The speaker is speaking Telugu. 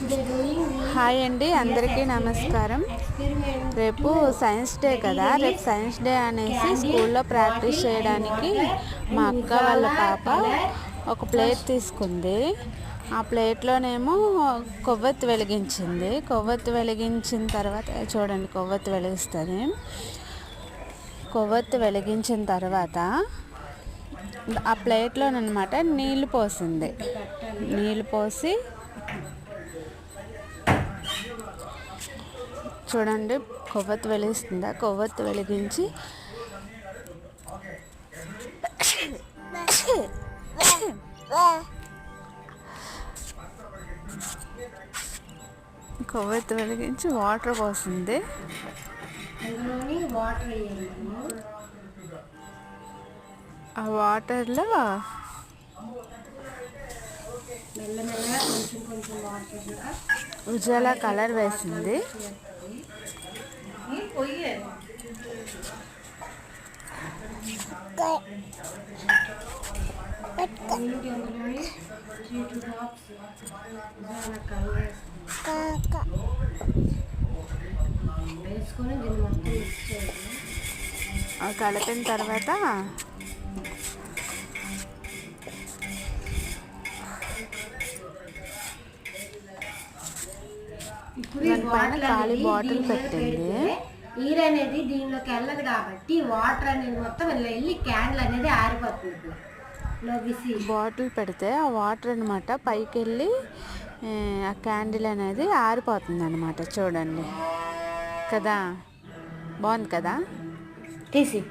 హాయ్ అండి, అందరికీ నమస్కారం. రేపు సైన్స్ డే కదా. రేపు సైన్స్ డే అనేసి స్కూల్లో ప్రాక్టీస్ చేయడానికి మా అక్క వాళ్ళ పాప ఒక ప్లేట్ తీసుకుంది. ఆ ప్లేట్లోనేమో కొవ్వొత్తి వెలిగించింది. కొవ్వొత్తి వెలిగించిన తర్వాత చూడండి, కొవ్వొత్తి వెలిగిస్తుంది. కొవ్వొత్తి వెలిగించిన తర్వాత ఆ ప్లేట్లోనమాట నీళ్ళు పోసింది. నీళ్ళు పోసి చూడండి, కొవ్వొత్తి వెలిగిస్తుందా. కొవ్వొత్తి వెలిగించి కొవ్వొత్తి వెలిగించి వాటర్ పోసింది. ఆ వాటర్లో ఉజాల కలర్ వేసింది. కలిపిన తర్వాత పైన ఖాళీ బాటిల్ పెట్టింది. నీరు అనేది దీనిలోకి వెళ్ళదు కాబట్టి వాటర్ అనేది మొత్తం వెళ్ళి క్యాండిల్ అనేది ఆరిపోతుంది. బాటిల్ పెడితే ఆ వాటర్ అనమాట పైకి వెళ్ళి ఆ క్యాండిల్ అనేది ఆరిపోతుంది అనమాట. చూడండి కదా, బాగుంది కదా. తీసి